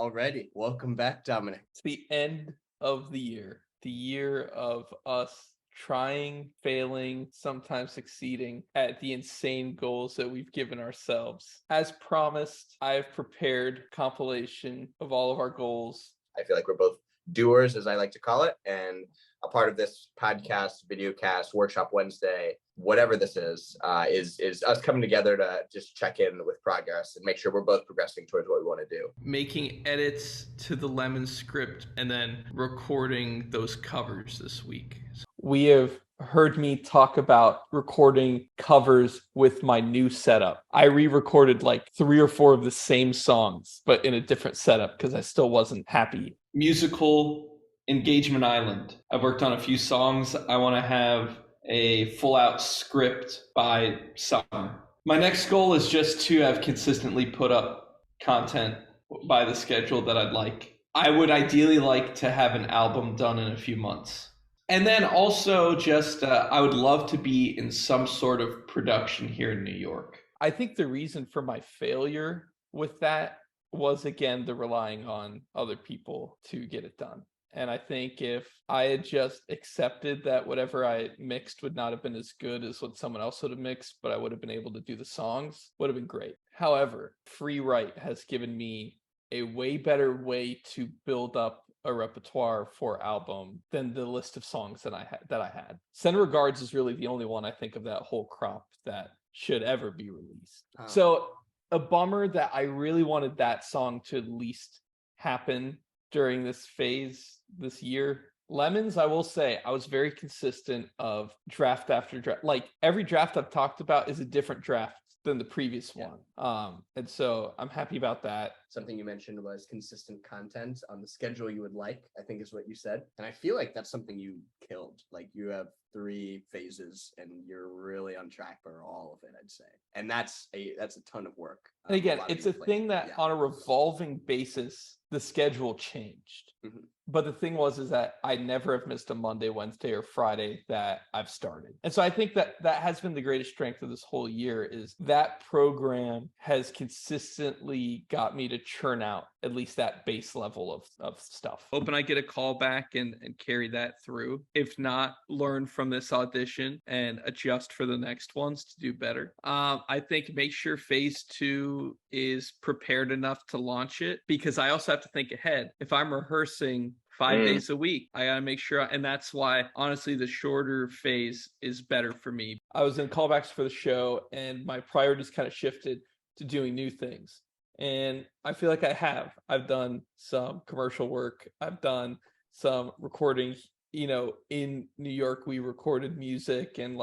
already. Welcome back, Dominic. It's the end of the year of us trying, failing, sometimes succeeding at the insane goals that we've given ourselves. As promised, I've prepared a compilation of all of our goals. I feel like we're both doers, as I like to call it, and a part of this podcast, video cast, workshop Wednesday, whatever this is us coming together to just check in with progress and make sure we're both progressing towards what we want to do. Making edits to the Lemon script and then recording those covers this week. We have heard me talk about recording covers with my new setup. I re-recorded like 3 or 4 of the same songs, but in a different setup because I still wasn't happy. Musical Engagement Island. I've worked on a few songs. I want to have a full-out script by summer. My next goal is just to have consistently put up content by the schedule that I'd like. I would ideally like to have an album done in a few months. And then also just, I would love to be in some sort of production here in New York. I think the reason for my failure with that was, again, the relying on other people to get it done. And I think if I had just accepted that whatever I mixed would not have been as good as what someone else would have mixed, but I would have been able to do the songs, would have been great. However, free write has given me a way better way to build up a repertoire for album than the list of songs that I had. Send Regards is really the only one I think of that whole crop that should ever be released. Oh. So a bummer that I really wanted that song to at least happen during this phase this year. Lemons, I will say, I was very consistent of draft after draft. Like every draft I've talked about is a different draft than the previous one. And so I'm happy about that. Something you mentioned was consistent content on the schedule you would like, I think is what you said. And I feel like that's something you killed. Like you have 3 phases and you're really on track for all of it, I'd say. And that's a ton of work. And again, it's a thing that on a revolving basis, the schedule changed. Mm-hmm. But the thing is that I never have missed a Monday, Wednesday, or Friday that I've started. And so I think that has been the greatest strength of this whole year is that program has consistently got me to churn out at least that base level of stuff. Hoping I get a call back and carry that through. If not, learn from this audition and adjust for the next ones to do better. I think make sure phase 2 is prepared enough to launch it, because I also have to think ahead. If I'm rehearsing 5 days a week, I gotta make sure, and that's why honestly the shorter phase is better for me. I was in callbacks for the show and my priorities kind of shifted to doing new things, and I feel like I've done some commercial work, I've done some recording. In New York we recorded music, and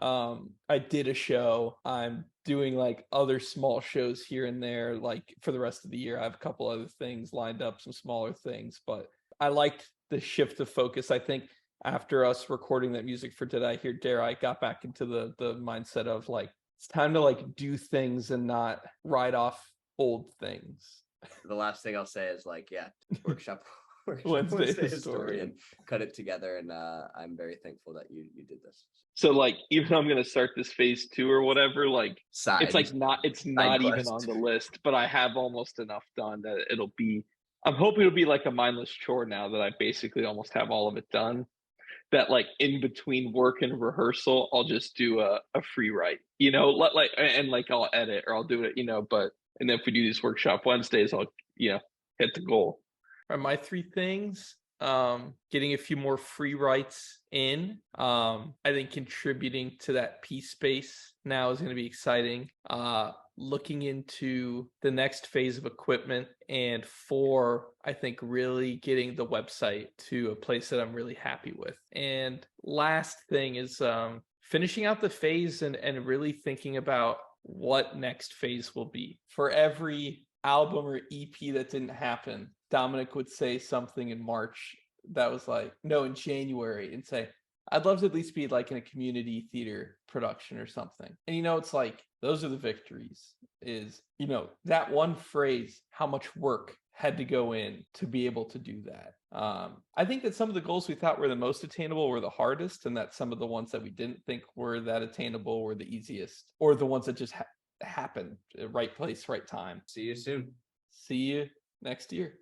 I did a show. I'm doing like other small shows here and there, like for the rest of the year. I have a couple other things lined up, some smaller things, but I liked the shift of focus. I think after us recording that music for Did I Hear Dare, I got back into the mindset of like, it's time to like do things and not write off old things. The last thing I'll say is workshop Wednesday historian, cut it together, and I'm very thankful that you did this. So like, even though I'm gonna start this phase 2 or whatever, like it's not even on the list, but I have almost enough done that I'm hoping it'll be like a mindless chore now that I basically almost have all of it done. That like in between work and rehearsal, I'll just do a free write, I'll edit or I'll do it, and then if we do these workshop Wednesdays, I'll hit the goal. Are my 3 things, getting a few more free writes in. I think contributing to that piece space now is going to be exciting. Looking into the next phase of equipment, and 4, I think really getting the website to a place that I'm really happy with. And last thing is finishing out the phase and really thinking about what next phase will be. For every album or EP that didn't happen, Dominic would say something in March that was like, no, in January, and say, I'd love to at least be like in a community theater production or something. And it's like, those are the victories, is, that one phrase, how much work had to go in to be able to do that. I think that some of the goals we thought were the most attainable were the hardest, and that some of the ones that we didn't think were that attainable were the easiest, or the ones that just happened. Right place, right time. See you soon. See you next year.